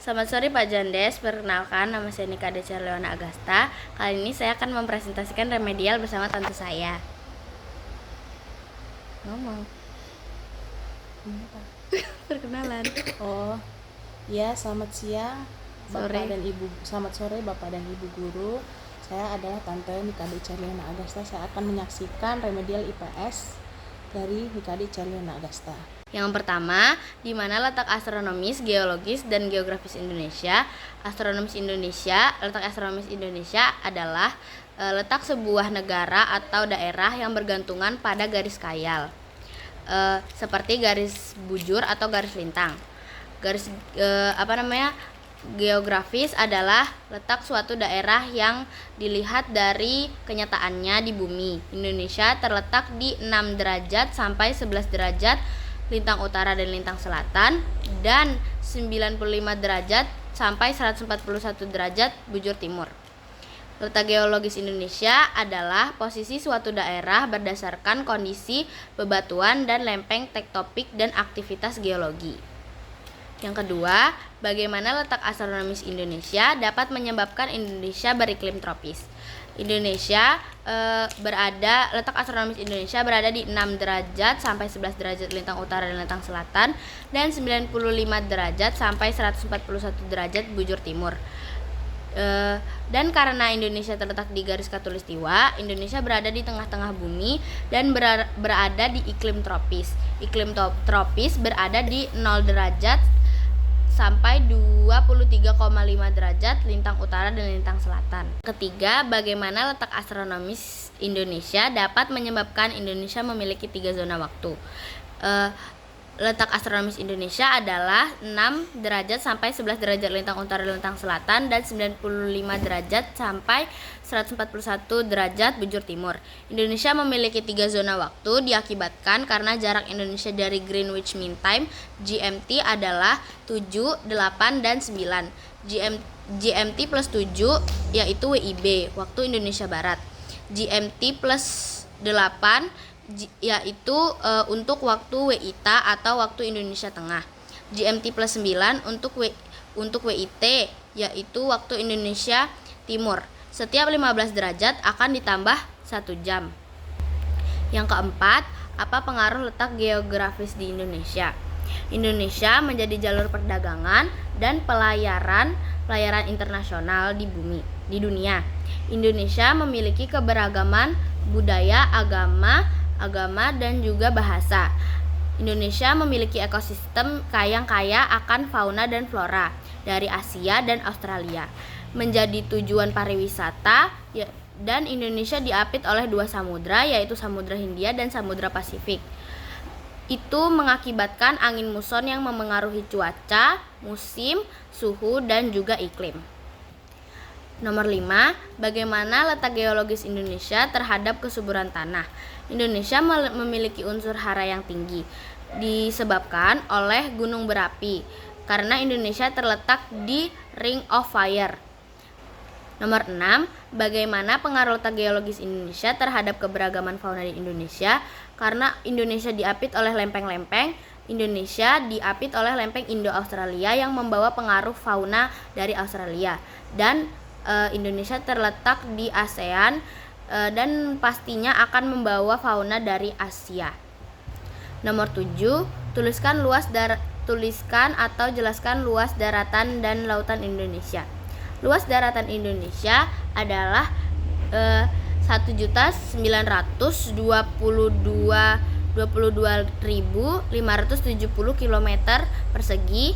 Selamat sore Pak Jandes, perkenalkan nama saya Nika Deca Leona Agasta. Kali ini saya akan mempresentasikan remedial bersama tante saya. Ngomong. Perkenalan. Oh, ya, selamat siang Sore. Selamat sore Bapak dan Ibu guru. Saya adalah Tante Nikade Carliana Agasta. Saya akan menyaksikan remedial IPS dari Nikade Carliana Agasta. Yang pertama, di mana letak astronomis, geologis, dan geografis Indonesia? Letak astronomis Indonesia adalah letak sebuah negara atau daerah yang bergantungan pada garis khayal, seperti garis bujur atau garis lintang. Geografis adalah letak suatu daerah yang dilihat dari kenyataannya di bumi. Indonesia terletak di 6 derajat sampai 11 derajat lintang utara dan lintang selatan, dan 95 derajat sampai 141 derajat bujur timur. Letak geologis Indonesia adalah posisi suatu daerah berdasarkan kondisi bebatuan dan lempeng tektonik dan aktivitas geologi. Yang kedua, bagaimana letak astronomis Indonesia dapat menyebabkan Indonesia beriklim tropis. Letak astronomis Indonesia berada di 6 derajat sampai 11 derajat lintang utara dan lintang selatan, dan 95 derajat sampai 141 derajat bujur timur. Dan karena Indonesia terletak di garis khatulistiwa, Indonesia berada di tengah-tengah bumi dan berada di iklim tropis. Iklim tropis berada di 0 derajat sampai 23,5 derajat lintang utara dan lintang selatan. Ketiga, bagaimana letak astronomis Indonesia dapat menyebabkan Indonesia memiliki 3 zona waktu. Letak astronomis Indonesia adalah 6 derajat sampai 11 derajat lintang utara dan lintang selatan, dan 95 derajat sampai 141 derajat bujur timur. Indonesia memiliki 3 zona waktu diakibatkan karena jarak Indonesia dari Greenwich Mean Time (GMT) adalah 7, 8, dan 9. GMT plus 7 yaitu WIB, waktu Indonesia Barat. GMT plus 8 yaitu untuk waktu WITA atau waktu Indonesia Tengah. GMT plus 9 untuk WIT yaitu waktu Indonesia Timur. Setiap 15 derajat akan ditambah 1 jam. Yang keempat, apa pengaruh letak geografis di Indonesia? Indonesia menjadi jalur perdagangan dan pelayaran internasional di dunia. Indonesia memiliki keberagaman budaya, agama dan juga bahasa. Indonesia memiliki ekosistem yang kaya akan fauna dan flora dari Asia dan Australia. Menjadi tujuan pariwisata, dan Indonesia diapit oleh 2 samudra, yaitu Samudra Hindia dan Samudra Pasifik. Itu mengakibatkan angin muson yang memengaruhi cuaca, musim, suhu, dan juga iklim. Nomor 5, bagaimana letak geologis Indonesia terhadap kesuburan tanah? Indonesia memiliki unsur hara yang tinggi disebabkan oleh gunung berapi, karena Indonesia terletak di Ring of Fire. Nomor 6, bagaimana pengaruh letak geologis Indonesia terhadap keberagaman fauna di Indonesia? Karena Indonesia diapit oleh lempeng-lempeng, Indonesia diapit oleh lempeng Indo-Australia yang membawa pengaruh fauna dari Australia, dan Indonesia terletak di ASEAN dan pastinya akan membawa fauna dari Asia. Nomor 7, tuliskan atau jelaskan luas daratan dan lautan Indonesia. Luas daratan Indonesia adalah 1.922.570 km persegi,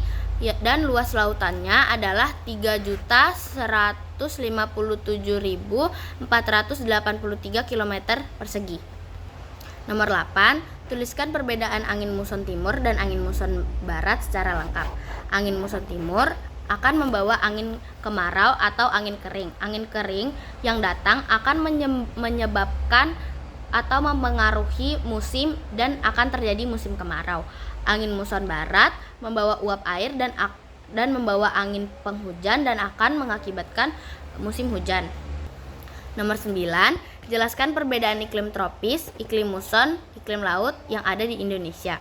dan luas lautannya adalah 3.157.483 km persegi. Nomor 8, tuliskan perbedaan angin muson timur dan angin muson barat secara lengkap. Angin muson timur akan membawa angin kemarau atau angin kering. Angin kering yang datang akan menyebabkan atau mempengaruhi musim dan akan terjadi musim kemarau. Angin muson barat membawa uap air dan membawa angin penghujan dan akan mengakibatkan musim hujan. Nomor 9, jelaskan perbedaan iklim tropis, iklim muson, iklim laut yang ada di Indonesia.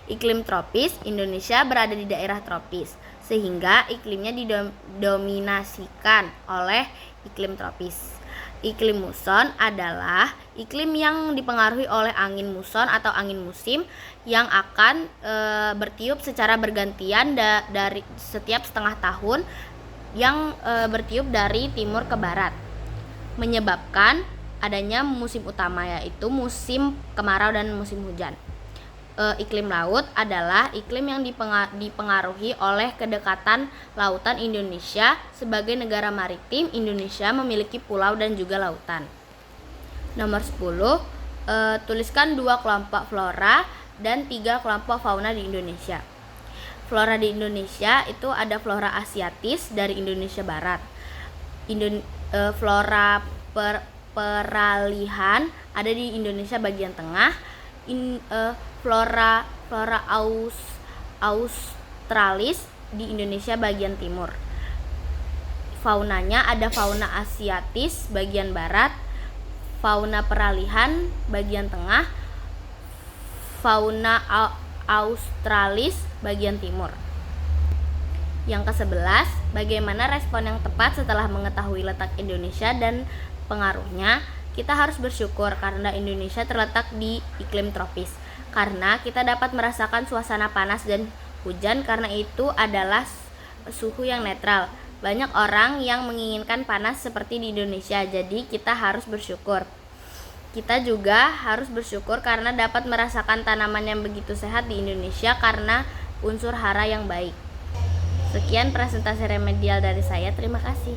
Iklim tropis, Indonesia berada di daerah tropis. sehingga iklimnya didominasikan oleh iklim tropis. Iklim muson adalah iklim yang dipengaruhi oleh angin muson atau angin musim yang akan bertiup secara bergantian dari setiap setengah tahun yang bertiup dari timur ke barat, menyebabkan adanya musim utama yaitu musim kemarau dan musim hujan. Iklim laut adalah iklim yang dipengaruhi oleh kedekatan lautan Indonesia. Sebagai negara maritim, Indonesia memiliki pulau dan juga lautan. Nomor 10, tuliskan 2 kelompok flora dan 3 kelompok fauna di Indonesia. Flora di Indonesia itu ada flora asiatis dari Indonesia Barat, flora peralihan ada di Indonesia bagian tengah, flora australis di Indonesia bagian timur. Faunanya ada fauna asiatis bagian barat, fauna peralihan bagian tengah, fauna australis bagian timur. Yang ke-11, bagaimana respon yang tepat setelah mengetahui letak Indonesia dan pengaruhnya? Kita harus bersyukur karena Indonesia terletak di iklim tropis, karena kita dapat merasakan suasana panas dan hujan, karena itu adalah suhu yang netral. Banyak orang yang menginginkan panas seperti di Indonesia, jadi kita harus bersyukur. Kita juga harus bersyukur karena dapat merasakan tanaman yang begitu sehat di Indonesia karena unsur hara yang baik. Sekian presentasi remedial dari saya, terima kasih.